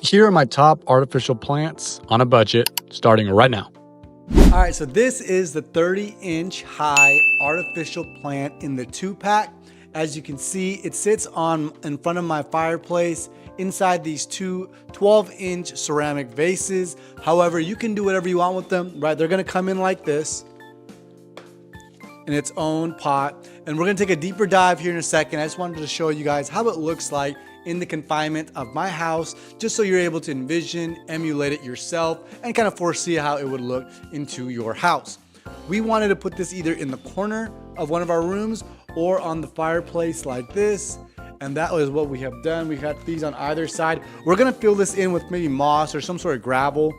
Here are my top artificial plants on a budget, starting right now. All right, so this is the 30-inch high artificial plant in the 2-pack. As you can see, it sits in front of my fireplace inside these two 12-inch ceramic vases. However, you can do whatever you want with them, right? They're gonna come in like this in its own pot. And we're gonna take a deeper dive here in a second. I just wanted to show you guys how it looks like in the confinement of my house, just so you're able to envision, emulate it yourself, and kind of foresee how it would look into your house. We wanted to put this either in the corner of one of our rooms or on the fireplace like this. And that is what we have done. We got these on either side. We're gonna fill this in with maybe moss or some sort of gravel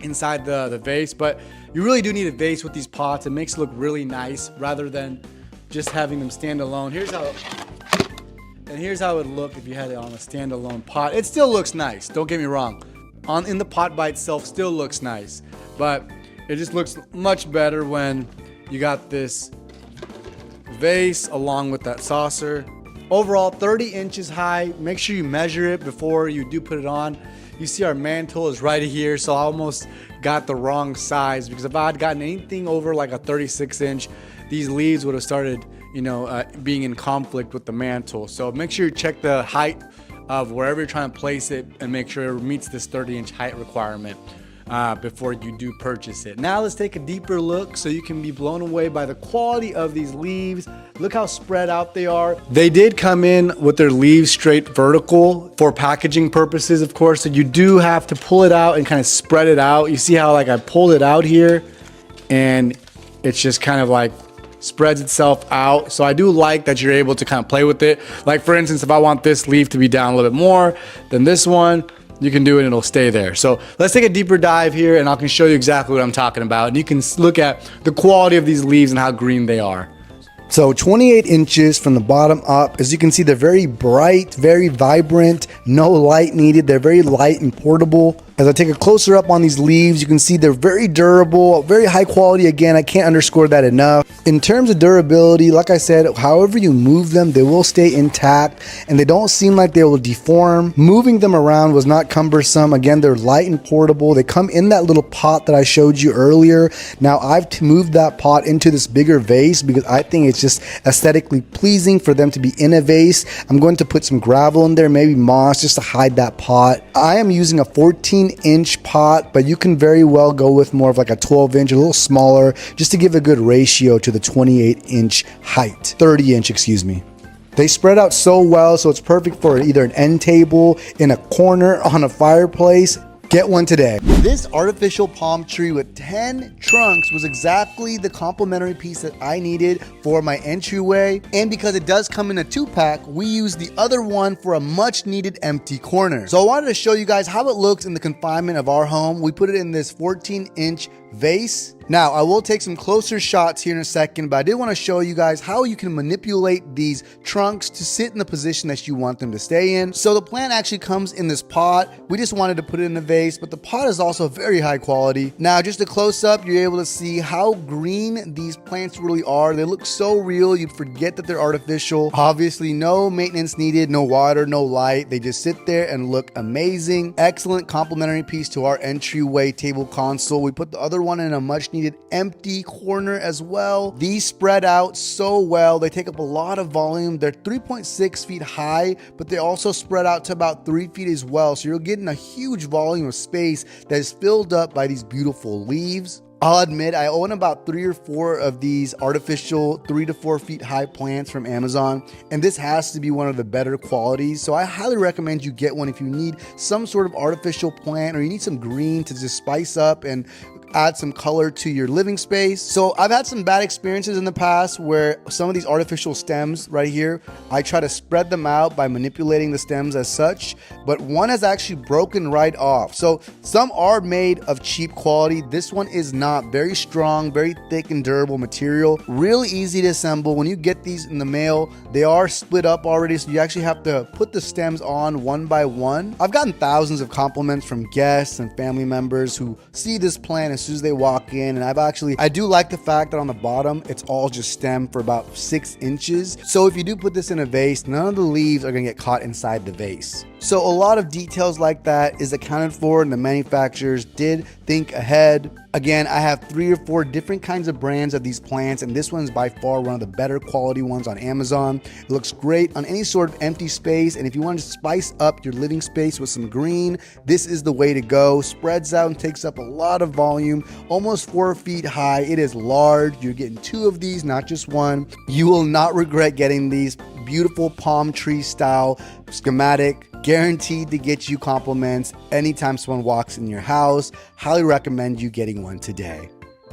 inside the vase, but you really do need a vase with these pots. It makes it look really nice rather than just having them stand alone. Here's how it would look if you had it on a standalone pot. It still looks nice, don't get me wrong. In the pot by itself still looks nice, but it just looks much better when you got this vase along with that saucer. Overall, 30 inches high. Make sure you measure it before you do put it on. You see our mantle is right here, so I almost got the wrong size, because if I had gotten anything over like a 36 inch, these leaves would have started, being in conflict with the mantle. So make sure you check the height of wherever you're trying to place it and make sure it meets this 30-inch height requirement before you do purchase it. Now let's take a deeper look so you can be blown away by the quality of these leaves. Look how spread out they are. They did come in with their leaves straight vertical for packaging purposes, of course, so you do have to pull it out and kind of spread it out. You see how I pulled it out here and it's just kind of like spreads itself out. So I do like that you're able to kind of play with it. Like for instance, if I want this leaf to be down a little bit more than this one, you can do it and it'll stay there. So let's take a deeper dive here and I can show you exactly what I'm talking about. And you can look at the quality of these leaves and how green they are. So 28 inches from the bottom up. As you can see, they're very bright, very vibrant, no light needed. They're very light and portable. As I take a closer up on these leaves, you can see they're very durable, very high quality. Again, I can't underscore that enough. In terms of durability, like I said, however you move them, they will stay intact and they don't seem like they will deform. Moving them around was not cumbersome. Again, they're light and portable. They come in that little pot that I showed you earlier. Now I've moved that pot into this bigger vase because I think it's just aesthetically pleasing for them to be in a vase. I'm going to put some gravel in there, maybe moss, just to hide that pot. I am using a 14-inch pot, but you can very well go with more of like a 12-inch, a little smaller, just to give a good ratio to the 28-inch height, 30-inch, excuse me. They spread out so well, so it's perfect for either an end table, in a corner, on a fireplace. Get one today. This artificial palm tree with 10 trunks was exactly the complementary piece that I needed for my entryway. And because it does come in a 2-pack, we use the other one for a much needed empty corner. So I wanted to show you guys how it looks in the confinement of our home. We put it in this 14-inch vase. Now, I will take some closer shots here in a second, but I did want to show you guys how you can manipulate these trunks to sit in the position that you want them to stay in. So the plant actually comes in this pot. We just wanted to put it in a vase, but the pot is also very high quality. Now, just a close up, you're able to see how green these plants really are. They look so real, you'd forget that they're artificial. Obviously, no maintenance needed, no water, no light. They just sit there and look amazing. Excellent complementary piece to our entryway table console. We put the other one in a much needed empty corner as well. These spread out so well. They take up a lot of volume. They're 3.6 feet high, but they also spread out to about 3 feet as well. So you're getting a huge volume of space that is filled up by these beautiful leaves. I'll admit I own about 3 or 4 of these artificial 3 to 4 feet high plants from Amazon, and this has to be one of the better qualities. So I highly recommend you get one if you need some sort of artificial plant or you need some green to just spice up and add some color to your living space. So I've had some bad experiences in the past where some of these artificial stems right here, I try to spread them out by manipulating the stems as such, but one has actually broken right off. So some are made of cheap quality. This one is not. Very strong, very thick and durable material, really easy to assemble. When you get these in the mail, they are split up already, so you actually have to put the stems on one by one. I've gotten thousands of compliments from guests and family members who see this plant as soon as they walk in, and I do like the fact that on the bottom it's all just stem for about 6 inches. So if you do put this in a vase, none of the leaves are gonna get caught inside the vase. So a lot of details like that is accounted for, and the manufacturers did think ahead. Again, I have 3 or 4 different kinds of brands of these plants, and this one's by far one of the better quality ones on Amazon. It looks great on any sort of empty space, and if you want to spice up your living space with some green, this is the way to go. Spreads out and takes up a lot of volume, almost 4 feet high. It is large. You're getting 2 of these, not just 1. You will not regret getting these. Beautiful palm tree style schematic, guaranteed to get you compliments anytime someone walks in your house. Highly recommend you getting one today.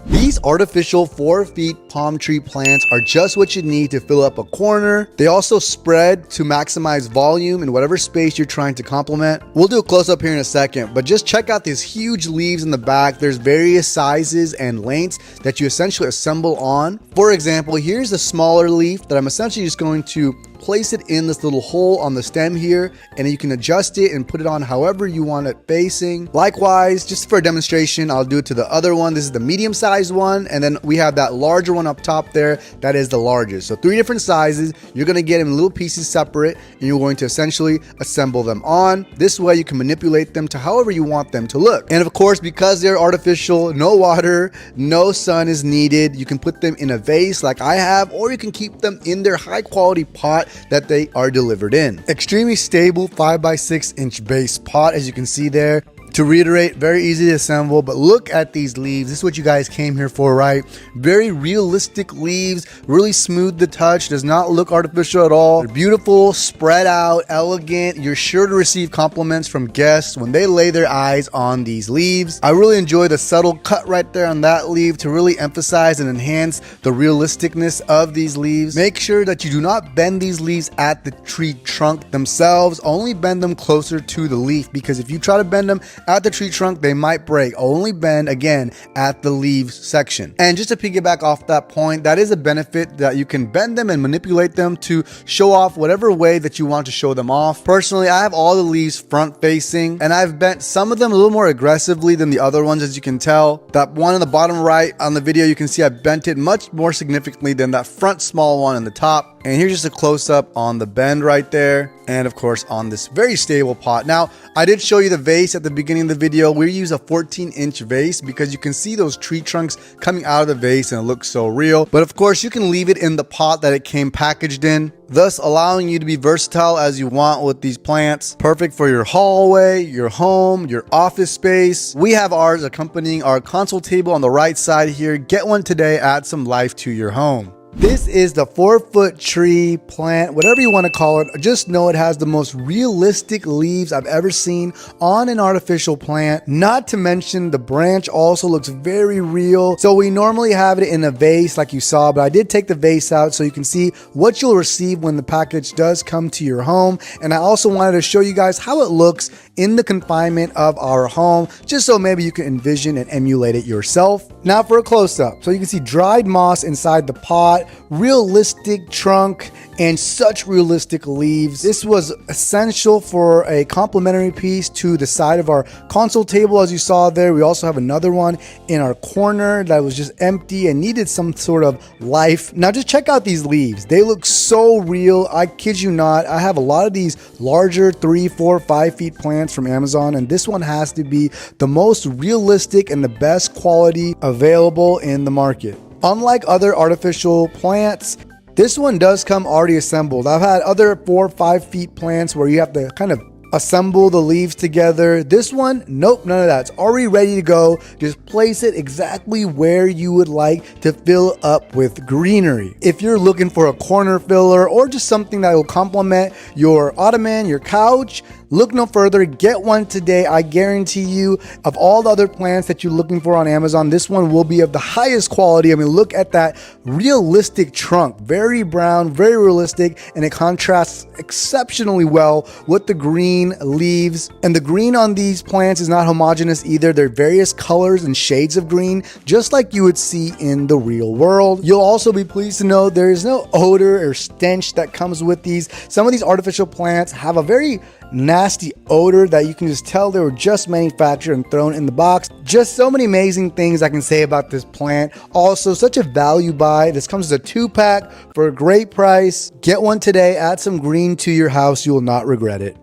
These artificial 4 feet palm tree plants are just what you need to fill up a corner. They also spread to maximize volume in whatever space you're trying to complement. We'll do a close up here in a second, but just check out these huge leaves in the back. There's various sizes and lengths that you essentially assemble on. For example, here's a smaller leaf that I'm essentially just going to place it in this little hole on the stem here, and you can adjust it and put it on however you want it facing. Likewise, just for a demonstration, I'll do it to the other one. This is the medium sized one, and then we have that larger one up top there. That is the largest. So 3 different sizes. You're going to get them in little pieces separate, and you're going to essentially assemble them on. This way you can manipulate them to however you want them to look. And of course, because they're artificial, no water, no sun is needed. You can put them in a vase like I have, or you can keep them in their high quality pot that they are delivered in. Extremely stable 5x6 inch base pot, as you can see there. To reiterate, very easy to assemble, but look at these leaves. This is what you guys came here for, right? Very realistic leaves, really smooth to touch, does not look artificial at all. They're beautiful, spread out, elegant. You're sure to receive compliments from guests when they lay their eyes on these leaves. I really enjoy the subtle cut right there on that leaf to really emphasize and enhance the realisticness of these leaves. Make sure that you do not bend these leaves at the tree trunk themselves. Only bend them closer to the leaf, because if you try to bend them at the tree trunk, they might break. Only bend again at the leaves section. And just to piggyback off that point, that is a benefit that you can bend them and manipulate them to show off whatever way that you want to show them off. Personally, I have all the leaves front facing, and I've bent some of them a little more aggressively than the other ones. As you can tell, that one in the bottom right on the video, you can see I bent it much more significantly than that front small one in the top. And here's just a close-up on the bend right there, and of course on this very stable pot. Now, I did show you the vase at the beginning of the video. We use a 14-inch vase because you can see those tree trunks coming out of the vase and it looks so real. But of course, you can leave it in the pot that it came packaged in, thus allowing you to be versatile as you want with these plants. Perfect for your hallway, your home, your office space. We have ours accompanying our console table on the right side here. Get one today, add some life to your home. This is the 4-foot tree plant, whatever you want to call it. Just know it has the most realistic leaves I've ever seen on an artificial plant. Not to mention the branch also looks very real. So we normally have it in a vase like you saw, but I did take the vase out so you can see what you'll receive when the package does come to your home. And I also wanted to show you guys how it looks in the confinement of our home, just so maybe you can envision and emulate it yourself. Now for a close-up. So you can see dried moss inside the pot, realistic trunk, and such realistic leaves. This was essential for a complementary piece to the side of our console table. As you saw there, we also have another one in our corner that was just empty and needed some sort of life. Now just check out these leaves. They look so real. I kid you not. I have a lot of these larger 3, 4, 5 feet plants from Amazon, and this one has to be the most realistic and the best quality available in the market. Unlike other artificial plants, this one does come already assembled. I've had other 4 or 5 feet plants where you have to kind of assemble the leaves together. This one, nope, none of that. It's already ready to go. Just place it exactly where you would like to fill up with greenery. If you're looking for a corner filler or just something that will complement your ottoman, your couch, look no further. Get one today. I guarantee you, of all the other plants that you're looking for on Amazon, this one will be of the highest quality. I mean, look at that realistic trunk. Very brown, very realistic, and it contrasts exceptionally well with the green leaves. And the green on these plants is not homogeneous either. There are various colors and shades of green, just like you would see in the real world. You'll also be pleased to know there is no odor or stench that comes with these. Some of these artificial plants have a very nasty odor that you can just tell they were just manufactured and thrown in the box. Just so many amazing things I can say about this plant. Also, such a value buy. This comes as a 2-pack for a great price. Get one today, add some green to your house. You will not regret it.